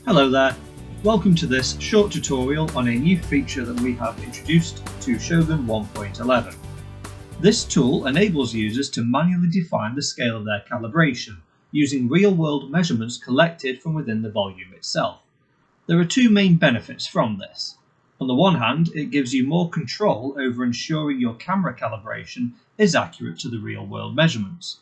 Hello there, welcome to this short tutorial on a new feature that we have introduced to Shogun 1.11. This tool enables users to manually define the scale of their calibration using real-world measurements collected from within the volume itself. There are two main benefits from this. On the one hand, it gives you more control over ensuring your camera calibration is accurate to the real-world measurements.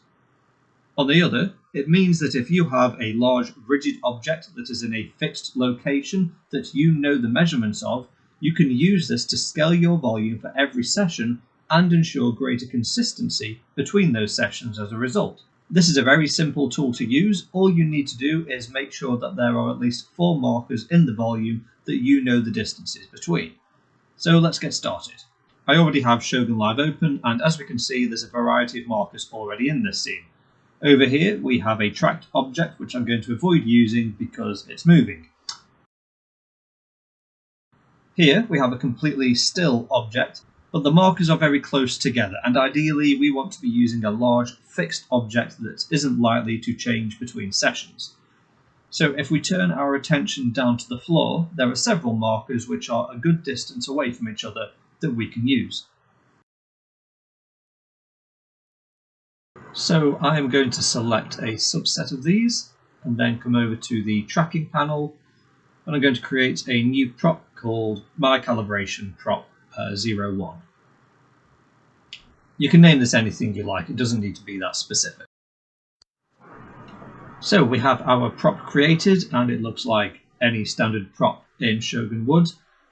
On the other, it means that if you have a large rigid object that is in a fixed location that you know the measurements of, you can use this to scale your volume for every session and ensure greater consistency between those sessions as a result. This is a very simple tool to use. All you need to do is make sure that there are at least 4 markers in the volume that you know the distances between. So let's get started. I already have Shogun Live open, and as we can see, there's a variety of markers already in this scene. Over here we have a tracked object which I'm going to avoid using because it's moving. Here we have a completely still object, but the markers are very close together, and ideally we want to be using a large fixed object that isn't likely to change between sessions. So if we turn our attention down to the floor, there are several markers which are a good distance away from each other that we can use. So I am going to select a subset of these and then come over to the tracking panel, and I'm going to create a new prop called My Calibration Prop 01. You can name this anything you like, it doesn't need to be that specific. So we have our prop created and it looks like any standard prop in Shogun would.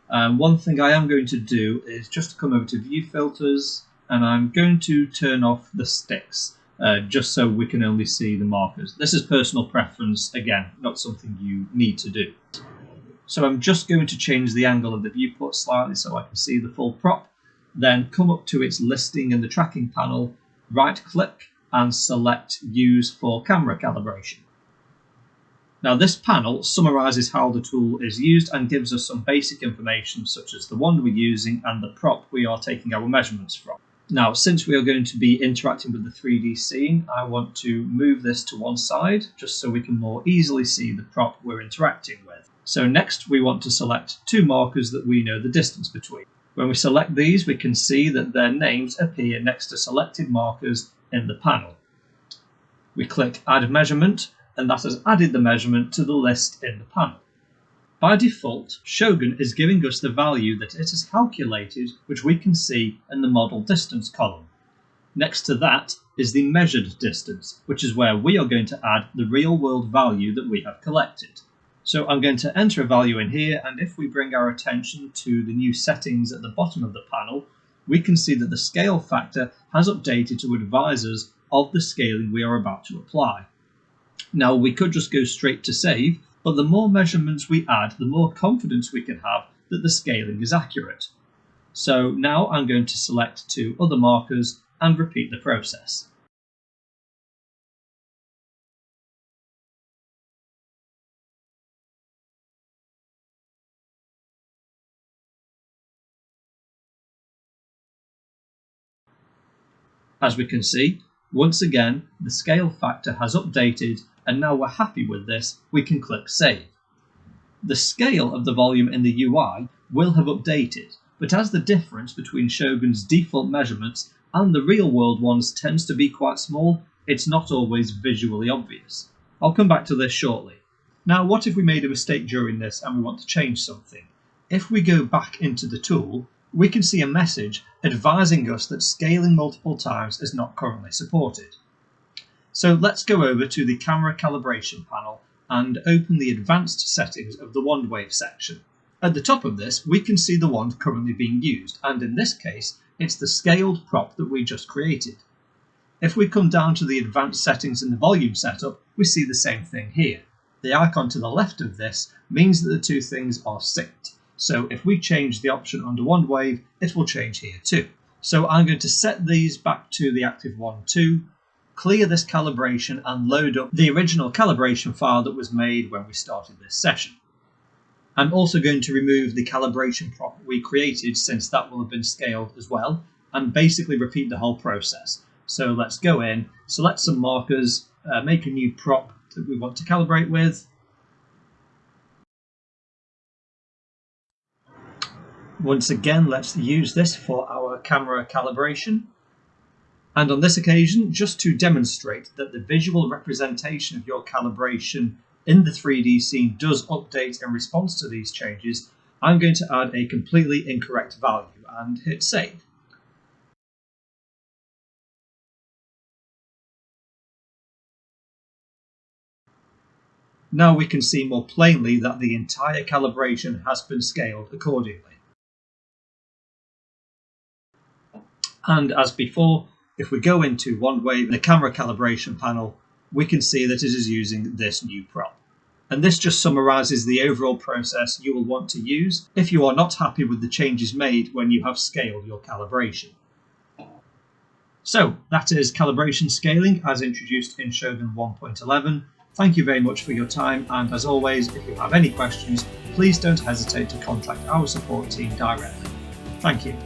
One thing I am going to do is just come over to View Filters, and I'm going to turn off the sticks. Just so we can only see the markers. This is personal preference, again, not something you need to do. So I'm just going to change the angle of the viewport slightly so I can see the full prop, then come up to its listing in the tracking panel, right click and select Use for Camera Calibration. Now this panel summarises how the tool is used and gives us some basic information such as the wand we're using and the prop we are taking our measurements from. Now, since we are going to be interacting with the 3D scene, I want to move this to one side just so we can more easily see the prop we're interacting with. So next we want to select 2 markers that we know the distance between. When we select these, we can see that their names appear next to selected markers in the panel. We click Add Measurement, and that has added the measurement to the list in the panel. By default, Shogun is giving us the value that it has calculated, which we can see in the model distance column. Next to that is the measured distance, which is where we are going to add the real-world value that we have collected. So I'm going to enter a value in here, and if we bring our attention to the new settings at the bottom of the panel, we can see that the scale factor has updated to advise us of the scaling we are about to apply. Now we could just go straight to save, but the more measurements we add, the more confidence we can have that the scaling is accurate. So now I'm going to select 2 other markers and repeat the process. As we can see, once again, the scale factor has updated, and now we're happy with this, we can click Save. The scale of the volume in the UI will have updated, but as the difference between Shogun's default measurements and the real-world ones tends to be quite small, it's not always visually obvious. I'll come back to this shortly. Now, what if we made a mistake during this and we want to change something? If we go back into the tool, we can see a message advising us that scaling multiple times is not currently supported. So let's go over to the Camera Calibration panel and open the advanced settings of the wand wave section. At the top of this, we can see the wand currently being used, and in this case, it's the scaled prop that we just created. If we come down to the advanced settings in the volume setup, we see the same thing here. The icon to the left of this means that the 2 things are synced. So if we change the option under wand wave, it will change here too. So I'm going to set these back to the active wand 2, clear this calibration and load up the original calibration file that was made when we started this session. I'm also going to remove the calibration prop we created, since that will have been scaled as well, and basically repeat the whole process. So let's go in, select some markers, make a new prop that we want to calibrate with, Once again, let's use this for our camera calibration. And on this occasion, just to demonstrate that the visual representation of your calibration in the 3D scene does update in response to these changes, I'm going to add a completely incorrect value and hit save. Now we can see more plainly that the entire calibration has been scaled accordingly. And as before, if we go into OneWave in the camera calibration panel, we can see that it is using this new prop. And this just summarizes the overall process you will want to use if you are not happy with the changes made when you have scaled your calibration. So that is calibration scaling as introduced in Shogun 1.11. Thank you very much for your time, and as always, if you have any questions, please don't hesitate to contact our support team directly. Thank you.